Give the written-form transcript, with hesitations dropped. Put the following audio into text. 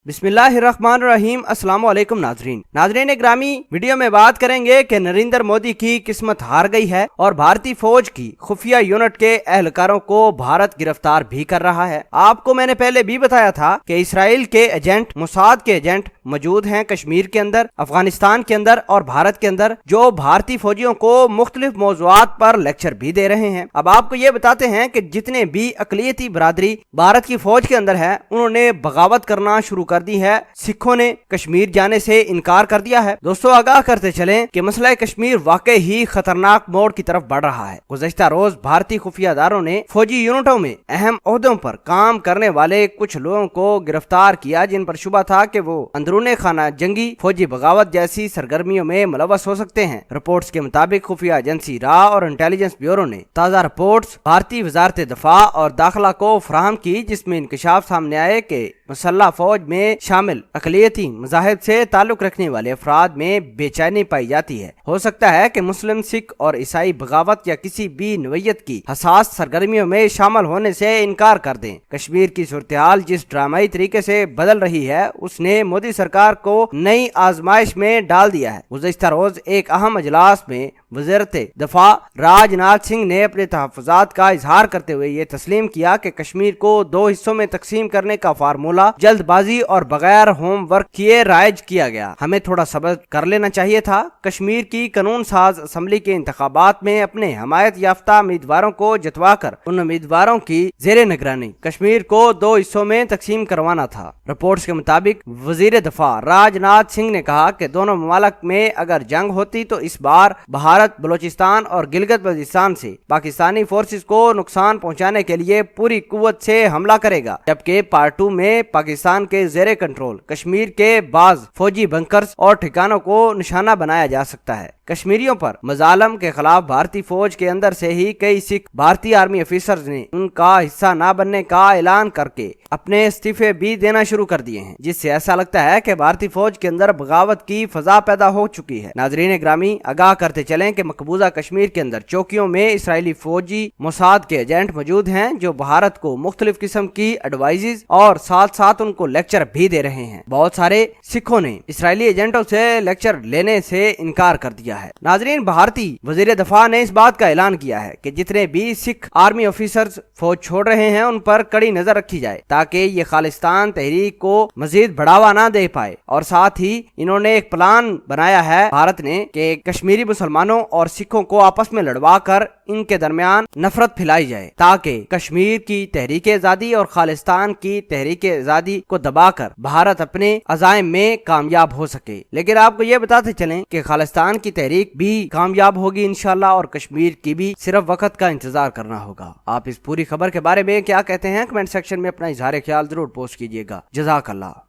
बिस्मिल्लाहिर्रहमानिर्रहीम। अस्सलाम वालेकुम नाजरीन ग्रामी, वीडियो में बात करेंगे कि नरेंद्र मोदी की किस्मत हार गई है और भारतीय फौज की खुफिया यूनिट के एहलकारों को भारत गिरफ्तार भी कर रहा है। आपको मैंने पहले भी बताया था कि इसराइल के एजेंट, मोसाद के एजेंट मौजूद हैं कश्मीर के अंदर, अफगानिस्तान के अंदर और भारत के अंदर, जो भारतीय फौजियों को मुख्तलिफ मौज़ूआत पर लेक्चर भी दे रहे हैं। अब आपको ये बताते हैं कि जितने भी अकलियती बरादरी भारत की फौज के अंदर है, उन्होंने बगावत करना शुरू कर दी है। सिखों ने कश्मीर जाने से इनकार कर दिया है। दोस्तों, आगाह करते चलें कि मसला कश्मीर वाकई ही खतरनाक मोड़ की तरफ बढ़ रहा है। गुज़श्ता रोज भारतीय खुफिया इदारों ने फौजी यूनिटों में अहम ओहदों पर काम करने वाले कुछ लोगों को गिरफ्तार किया, जिन पर शुबा था कि वो अंदरूने खाना जंगी, फौजी बगावत जैसी सरगर्मियों में मुलव्वस हो सकते हैं। रिपोर्ट्स के मुताबिक खुफिया एजेंसी रा और इंटेलिजेंस ब्यूरो ने ताज़ा रिपोर्ट्स भारतीय वजारत दफा और दाखिला को फराहम की, जिसमें इंकशाफ सामने आए कि मुसल्लह फौज में शामिल अकलियती मज़ाहिब से ताल्लुक रखने वाले अफराद में बेचैनी पाई जाती है। हो सकता है कि मुस्लिम, सिख और ईसाई बगावत या किसी भी नवैयत की हसास सरगर्मियों में शामिल होने से इनकार कर दें। कश्मीर की सूरत-ए-हाल जिस ड्रामाई तरीके से बदल रही है, उसने मोदी सरकार को नई आजमाइश में डाल दिया है। गुज़श्ता रोज एक अहम इजलास में वज़ीरत दफा राजनाथ सिंह ने अपने तहफ़्फ़ुज़ात का इजहार करते हुए ये तस्लीम किया कि कश्मीर को दो हिस्सों में तकसीम करने का फार्मूला जल्दबाजी और बगैर होमवर्क किए राइज किया गया। हमें थोड़ा सब्र कर लेना चाहिए था। कश्मीर की कानून साज असम्बली के इंतखाबात में अपने हमायत याफ्ता उम्मीदवारों को जितवाकर उन उम्मीदवारों की जेर निगरानी कश्मीर को दो हिस्सों में तकसीम करवाना था। रिपोर्ट्स के मुताबिक वज़ीर दफा राजनाथ सिंह ने कहा कि दोनों ममालिक में अगर जंग होती तो इस बार भारत बलोचिस्तान और गिलगित बल्तिस्तान से पाकिस्तानी फोर्सेस को नुकसान पहुंचाने के लिए पूरी कुव्वत से हमला करेगा, जबकि पार्ट 2 में पाकिस्तान के जेरे कंट्रोल कश्मीर के बाज फौजी बंकर्स और ठिकानों को निशाना बनाया जा सकता है। कश्मीरियों पर मजालम के खिलाफ भारतीय फौज के अंदर से ही कई सिख भारतीय आर्मी ऑफिसर्स ने उनका हिस्सा न बनने का ऐलान करके अपने इस्तीफे भी देना शुरू कर दिए हैं, जिससे ऐसा लगता है कि भारतीय फौज के अंदर बगावत की फजा पैदा हो चुकी है। नाजरीन ग्रामी, आगाह करते चलें कि मकबूजा कश्मीर के अंदर चौकियों में इसराइली फौजी मोसाद के एजेंट मौजूद हैं, जो भारत को मुख्तलिफ किस्म की एडवाइजेज और साथ साथ उनको लेक्चर भी दे रहे हैं। बहुत सारे सिखों ने इसराइली एजेंटों से लेक्चर लेने से इनकार कर दिया है। नाजरीन, भारतीय वजीर दफा ने इस बात का ऐलान किया है कि जितने भी सिख आर्मी ऑफिसर्स फौज छोड़ रहे हैं, उन पर कड़ी नजर रखी जाए ताकि ये खालिस्तान तहरीक को मजीद बढ़ावा ना दे पाए। और साथ ही इन्होंने एक प्लान बनाया है भारत ने कि कश्मीरी मुसलमानों और सिखों को आपस में लड़वा कर इनके दरमियान नफरत फैलाई जाए, ताकि कश्मीर की तहरीक आजादी और खालिस्तान की तहरीक आजादी को दबाकर भारत अपने अज़ाइम में कामयाब हो सके। लेकिन आपको ये बताते चलें कि खालिस्तान की तहरीक भी कामयाब होगी इंशाल्लाह, और कश्मीर की भी सिर्फ वक्त का इंतजार करना होगा। आप इस पूरी खबर के बारे में क्या कहते हैं? कमेंट सेक्शन में अपना इजहार ख्याल जरूर पोस्ट कीजिएगा। जज़ाकल्लाह।